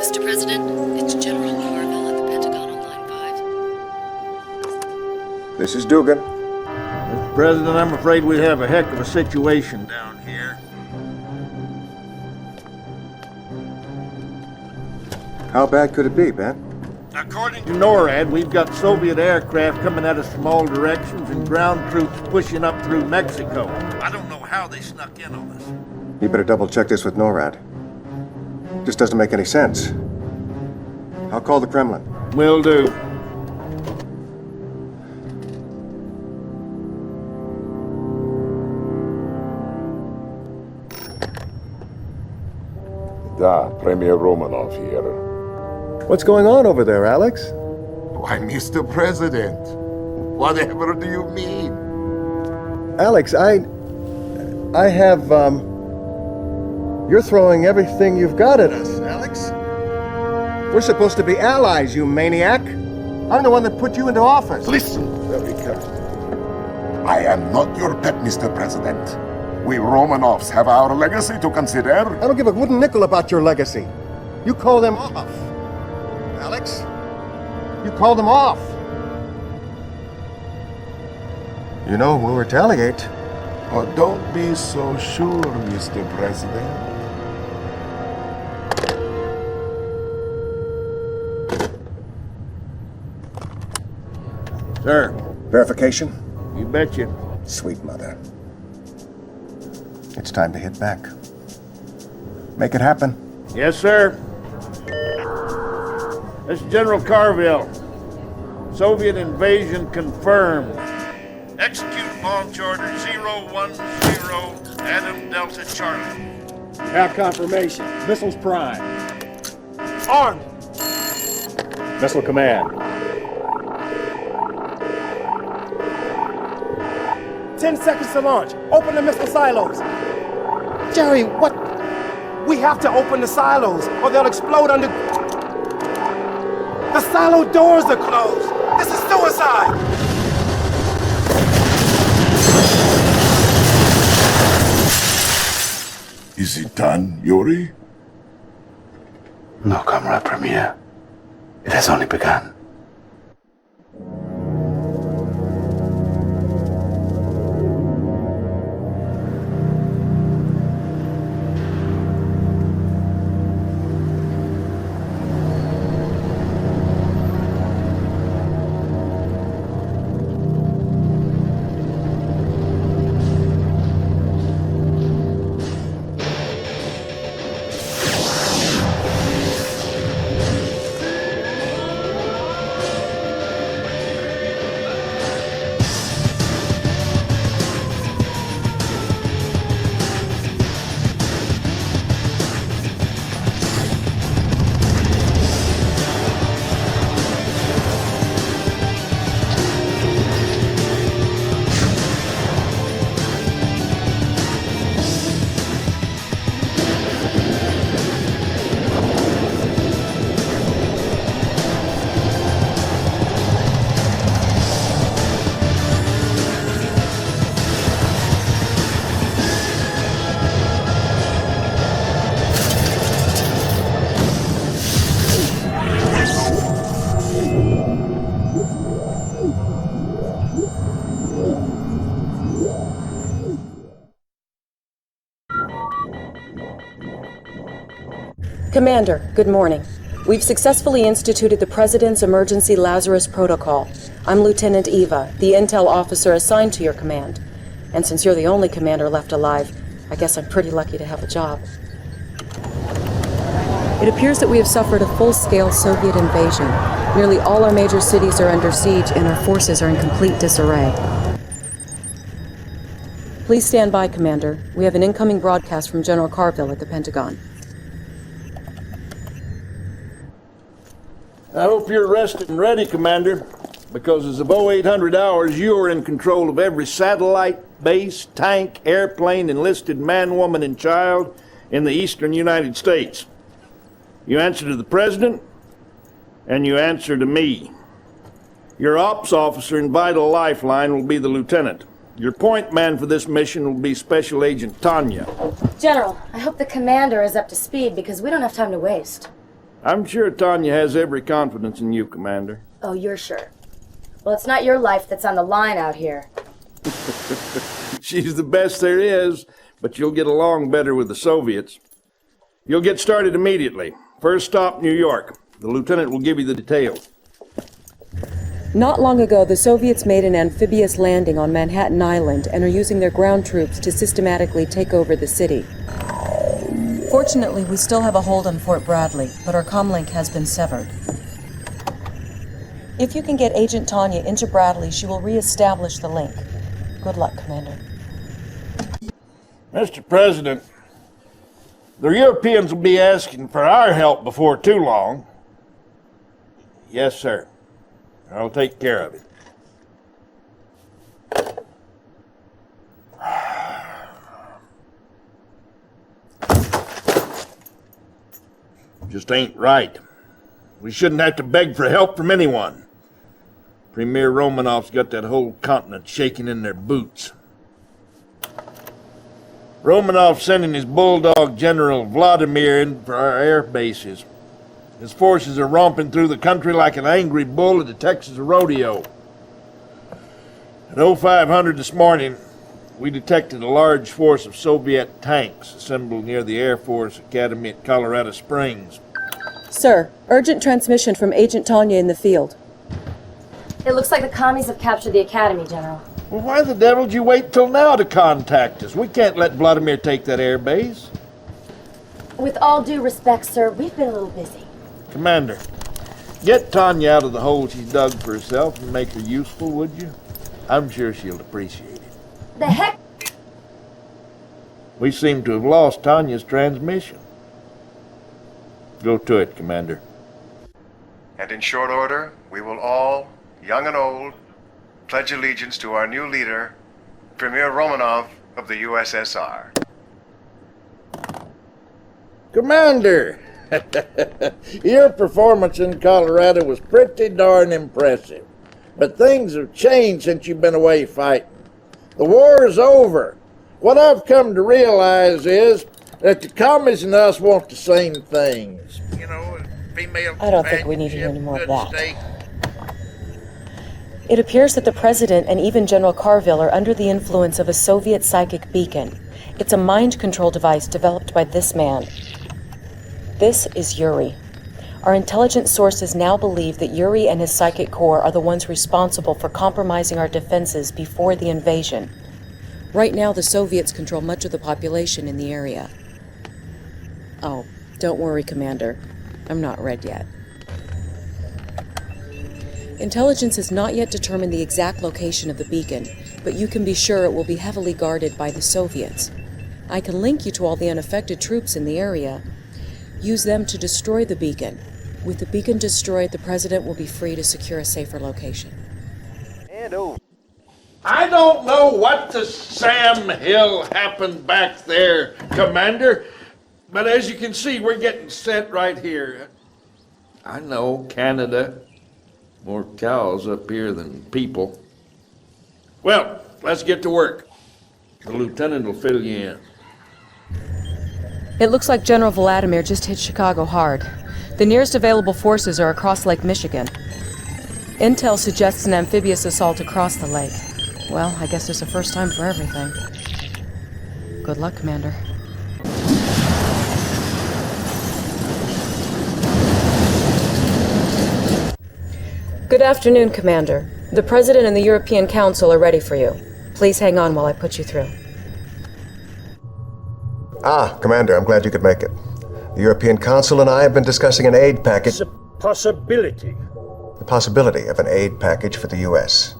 Mr. President, it's General Carville at the Pentagon on line 5. This is Dugan. Mr. President, I'm afraid we have a heck of a situation down here. How bad could it be, Ben? According to NORAD, we've got Soviet aircraft coming at us from all directions and ground troops pushing up through Mexico. I don't know how they snuck in on us. You better double check this with NORAD. This doesn't make any sense. I'll call the Kremlin. Will do. Da, Premier Romanov here. What's going on over there, Alex? Why, Mr. President, whatever do you mean? Alex, I have, you're throwing everything you've got at us, Alex. We're supposed to be allies, you maniac. I'm the one that put you into office. Listen very carefully. I am not your pet, Mr. President. We Romanovs have our legacy to consider. I don't give a wooden nickel about your legacy. You call them off. Alex, you call them off. You know, we'll retaliate. Oh, don't be so sure, Mr. President. Sir, Verification? you betcha. Sweet mother. It's time to hit back. Make it happen. Yes, sir. This is General Carville. Soviet invasion confirmed. Execute launch order 010 Adam Delta Charlie. Have confirmation. Missiles prime. Armed! Missile command. 10 seconds to launch. Open the missile silos. Jerry, what? We have to open the silos or they'll explode under... The silo doors are closed. This is suicide. Is it done, Yuri? No, Comrade Premier. It has only begun. Commander, good morning. We've successfully instituted the President's Emergency Lazarus Protocol. I'm Lieutenant Eva, the intel officer assigned to your command. And since you're the only commander left alive, I guess I'm pretty lucky to have a job. It appears that we have suffered a full-scale Soviet invasion. Nearly all our major cities are under siege and our forces are in complete disarray. Please stand by, Commander. We have an incoming broadcast from General Carville at the Pentagon. I hope you're rested and ready, Commander, because as of 0800 hours, you are in control of every satellite, base, tank, airplane, enlisted man, woman, and child in the eastern United States. You answer to the President, and you answer to me. Your ops officer and vital lifeline will be the Lieutenant. Your point man for this mission will be Special Agent Tanya. General, I hope the commander is up to speed because we don't have time to waste. I'm sure Tanya has every confidence in you, Commander. Oh, you're sure? Well, it's not your life that's on the line out here. She's the best there is, but you'll get along better with the Soviets. You'll get started immediately. First stop, New York. The lieutenant will give you the details. Not long ago, the Soviets made an amphibious landing on Manhattan Island and are using their ground troops to systematically take over the city. Fortunately, we still have a hold on Fort Bradley, but our comlink has been severed. If you can get Agent Tanya into Bradley, she will re-establish the link. Good luck, Commander. Mr. President, the Europeans will be asking for our help before too long. Yes, sir. I'll take care of it. Just ain't right. We shouldn't have to beg for help from anyone. Premier Romanov's got that whole continent shaking in their boots. Romanov sending his bulldog General Vladimir in for our air bases. His forces are romping through the country like an angry bull at the Texas rodeo. At 0500 this morning, we detected a large force of Soviet tanks assembled near the Air Force Academy at Colorado Springs. Sir, urgent transmission from Agent Tanya in the field. It looks like the commies have captured the academy, General. Well, why the devil did you wait till now to contact us? We can't let Vladimir take that air base. With all due respect, sir, we've been a little busy. Commander, get Tanya out of the hole she's dug for herself and make her useful, would you? I'm sure she'll appreciate it. The heck? We seem to have lost Tanya's transmission. Go to it, Commander. And in short order, we will all, young and old, pledge allegiance to our new leader, Premier Romanov of the USSR. Commander! Your performance in Colorado was pretty darn impressive. But things have changed since you've been away fighting. The war is over. What I've come to realize is that the commies and us want the same things. You know, female I don't think we need to hear any more of that. steak. It appears that the President and even General Carville are under the influence of a Soviet psychic beacon. It's a mind control device developed by this man. This is Yuri. Our intelligence sources now believe that Yuri and his psychic corps are the ones responsible for compromising our defenses before the invasion. Right now, the Soviets control much of the population in the area. Oh, don't worry, Commander. I'm not red yet. Intelligence has not yet determined the exact location of the beacon, but you can be sure it will be heavily guarded by the Soviets. I can link you to all the unaffected troops in the area. Use them to destroy the beacon. With the beacon destroyed, the President will be free to secure a safer location. I don't know what to Sam Hill happened back there, Commander, but as you can see, we're getting set right here. I know, Canada. More cows up here than people. Well, let's get to work. The lieutenant will fill you in. It looks like General Vladimir just hit Chicago hard. The nearest available forces are across Lake Michigan. Intel suggests an amphibious assault across the lake. Well, I guess there's a first time for everything. Good luck, Commander. Good afternoon, Commander. The President and the European Council are ready for you. Please hang on while I put you through. Ah, Commander, I'm glad you could make it. The European Council and I have been discussing an aid package. It's a possibility. The possibility of an aid package for the U.S.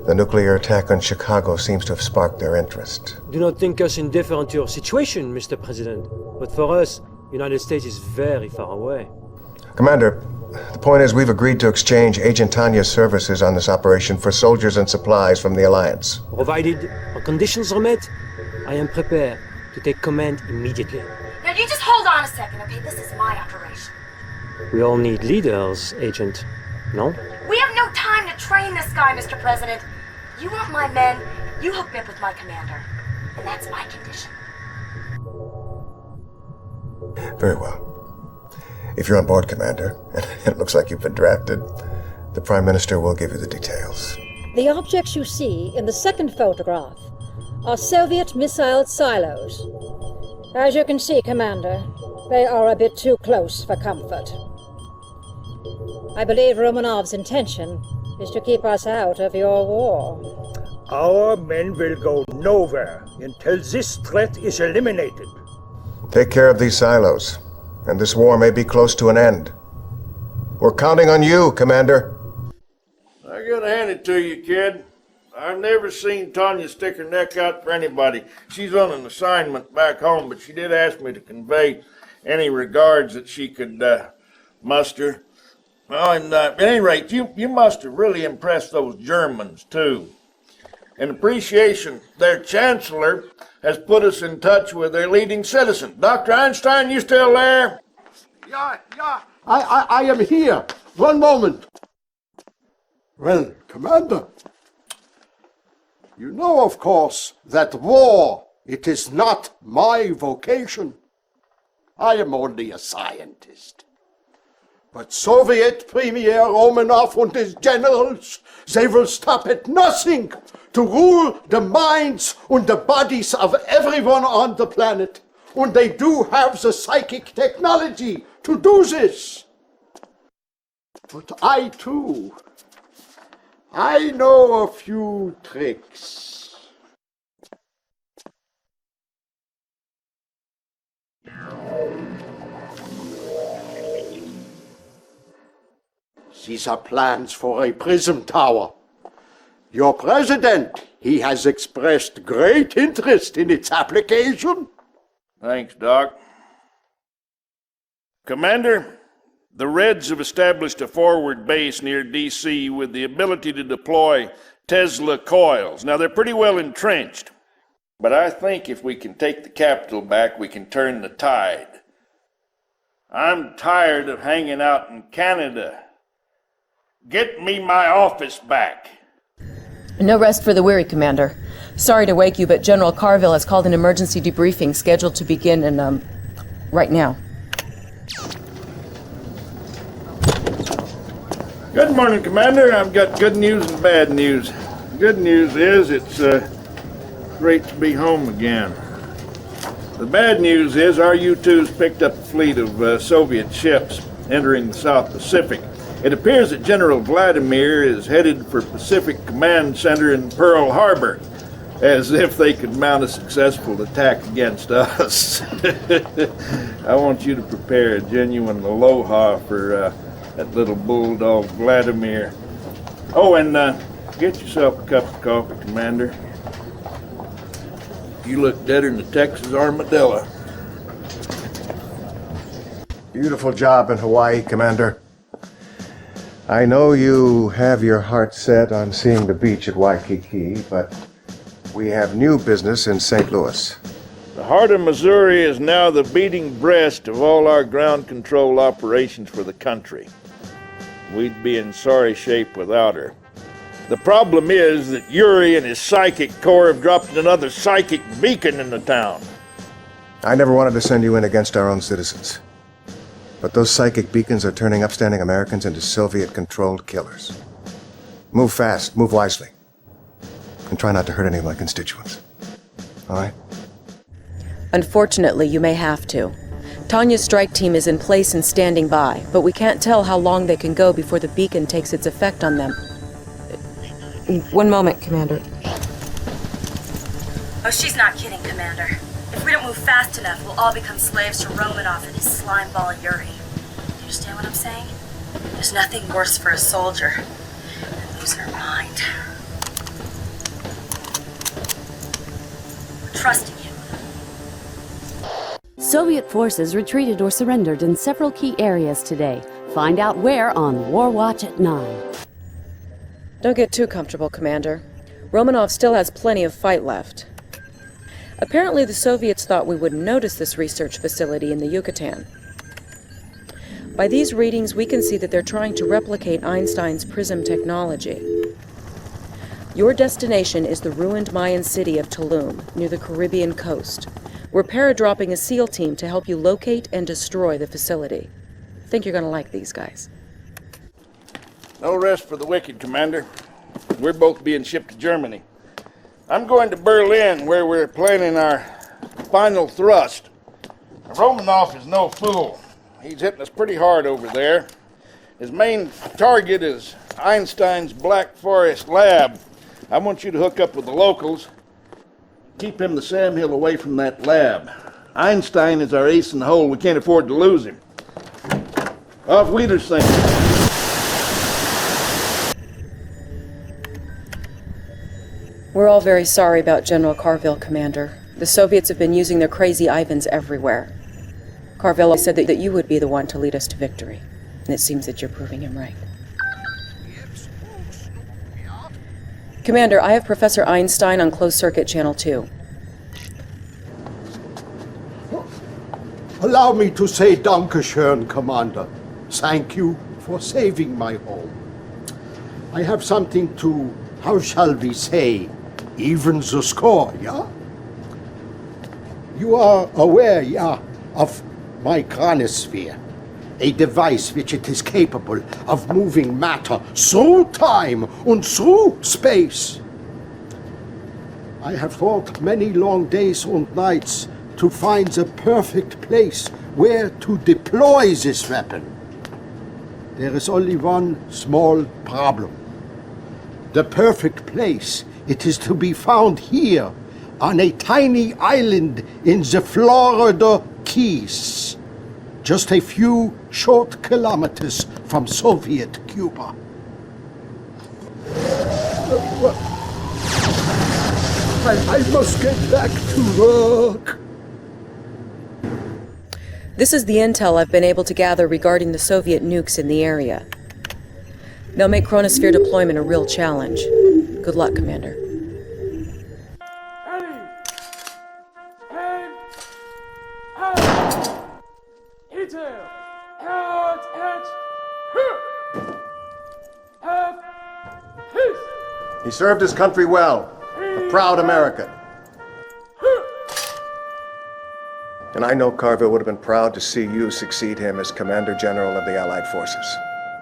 The nuclear attack on Chicago seems to have sparked their interest. Do not think us indifferent to your situation, Mr. President. But for us, the United States is very far away. Commander, the point is we've agreed to exchange Agent Tanya's services on this operation for soldiers and supplies from the Alliance. Provided our conditions are met, I am prepared to take command immediately. Now you just hold on a second, okay? This is my operation. We all need leaders, Agent. No? We have no time to train this guy, Mr. President. You want my men, you hook me up with my commander. And that's my condition. Very well. If you're on board, Commander, and it looks like you've been drafted, the Prime Minister will give you the details. The objects you see in the second photograph are Soviet missile silos. As you can see, Commander, they are a bit too close for comfort. I believe Romanov's intention is to keep us out of your war. Our men will go nowhere until this threat is eliminated. Take care of these silos, and this war may be close to an end. We're counting on you, Commander. I gotta hand it to you, kid. I've never seen Tanya stick her neck out for anybody. She's on an assignment back home, but she did ask me to convey any regards that she could muster. Well, and at any rate, you must have really impressed those Germans, too. In appreciation, their chancellor has put us in touch with their leading citizen. Dr. Einstein, you still there? Yeah, I am here. One moment. Well, Commander, you know, of course, that war, it is not my vocation. I am only a scientist. But Soviet Premier Romanov and his generals, they will stop at nothing to rule the minds and the bodies of everyone on the planet. And they do have the psychic technology to do this. But I, too, I know a few tricks. These are plans for a prism tower. Your president, he has expressed great interest in its application. Thanks, Doc. Commander, the Reds have established a forward base near D.C. with the ability to deploy Tesla coils. Now, they're pretty well entrenched, but I think if we can take the capital back, we can turn the tide. I'm tired of hanging out in Canada. Get me my office back. No rest for the weary, Commander. Sorry to wake you, but General Carville has called an emergency debriefing scheduled to begin in, right now. Good morning, Commander. I've got good news and bad news. Good news is it's great to be home again. The bad news is our U-2's picked up a fleet of Soviet ships entering the South Pacific. It appears that General Vladimir is headed for Pacific Command Center in Pearl Harbor, as if they could mount a successful attack against us. I want you to prepare a genuine aloha for that little bulldog Vladimir. Oh, and get yourself a cup of coffee, Commander. You look deader than the Texas armadillo. Beautiful job in Hawaii, Commander. I know you have your heart set on seeing the beach at Waikiki, but we have new business in St. Louis. The heart of Missouri is now the beating breast of all our ground control operations for the country. We'd be in sorry shape without her. The problem is that Yuri and his psychic corps have dropped another psychic beacon in the town. I never wanted to send you in against our own citizens. But those psychic beacons are turning upstanding Americans into Soviet-controlled killers. Move fast, move wisely. And try not to hurt any of my constituents. All right? Unfortunately, you may have to. Tanya's strike team is in place and standing by, but we can't tell how long they can go before the beacon takes its effect on them. One moment, Commander. Oh, she's not kidding, Commander. If we don't move fast enough, we'll all become slaves to Romanov and his slime ball Yuri. Do you understand what I'm saying? There's nothing worse for a soldier than losing her mind. We're trusting you. Soviet forces retreated or surrendered in several key areas today. Find out where on War Watch at 9. Don't get too comfortable, Commander. Romanov still has plenty of fight left. Apparently the Soviets thought we wouldn't notice this research facility in the Yucatan. By these readings, we can see that they're trying to replicate Einstein's prism technology. Your destination is the ruined Mayan city of Tulum, near the Caribbean coast. We're paradropping a SEAL team to help you locate and destroy the facility. think you're gonna like these guys. No rest for the wicked, Commander. We're both being shipped to Germany. I'm going to Berlin, where we're planning our final thrust. Romanov is no fool. He's hitting us pretty hard over there. His main target is Einstein's Black Forest lab. I want you to hook up with the locals. Keep him the Sam Hill away from that lab. Einstein is our ace in the hole. We can't afford to lose him. Auf Wiedersehen. We're all very sorry about General Carville, Commander. The Soviets have been using their crazy Ivans everywhere. Carville said that you would be the one to lead us to victory, and it seems that you're proving him right. Commander, I have Professor Einstein on closed circuit channel 2. Allow me to say Dankeschön, Commander. Thank you for saving my home. I have something to, how shall we say, even the score, yeah? You are aware, yeah, of my chronosphere, a device which it is capable of moving matter through time and through space. I have thought many long days and nights to find the perfect place where to deploy this weapon. There is only one small problem. The perfect place, it is to be found here, on a tiny island in the Florida Keys, just a few short kilometers from Soviet Cuba. I must get back to work. This is the intel I've been able to gather regarding the Soviet nukes in the area. They'll make chronosphere deployment a real challenge. Good luck, Commander. He served his country well, a proud American. And I know Carville would have been proud to see you succeed him as Commander General of the Allied Forces.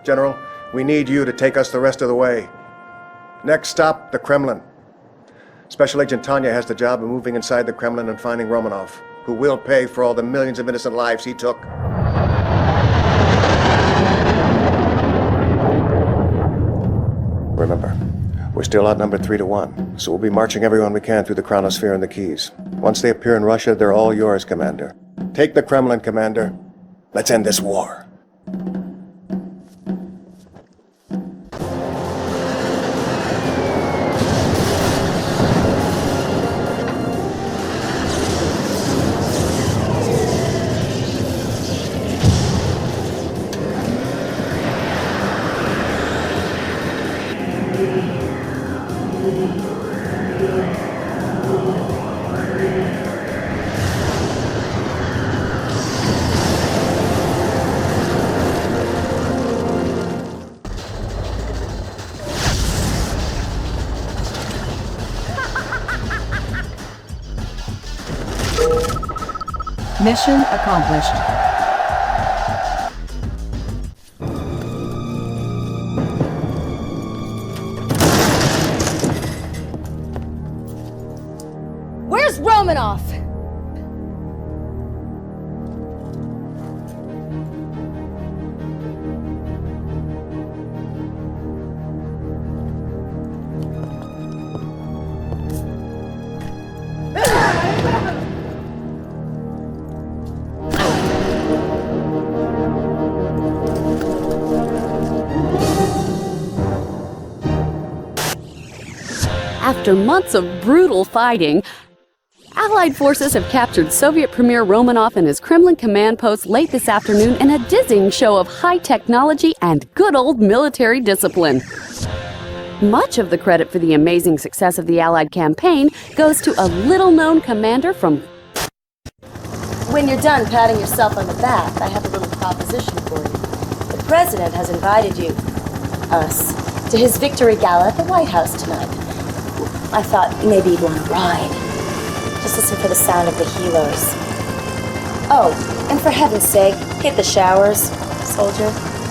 General, we need you to take us the rest of the way. Next stop, the Kremlin. Special Agent Tanya has the job of moving inside the Kremlin and finding Romanov, who will pay for all the millions of innocent lives he took. Remember, we're still outnumbered 3-1, so we'll be marching everyone we can through the chronosphere and the Keys. Once they appear in Russia, they're all yours, Commander. Take the Kremlin, Commander. Let's end this war. Mission accomplished. Where's Romanov? After months of brutal fighting, Allied forces have captured Soviet Premier Romanov and his Kremlin command post late this afternoon in a dizzying show of high technology and good old military discipline. Much of the credit for the amazing success of the Allied campaign goes to a little-known commander from... When you're done patting yourself on the back, I have a little proposition for you. The President has invited you, us, to his victory gala at the White House tonight. I thought maybe you'd want to ride. Just listen for the sound of the helos. Oh, and for heaven's sake, hit the showers. soldier.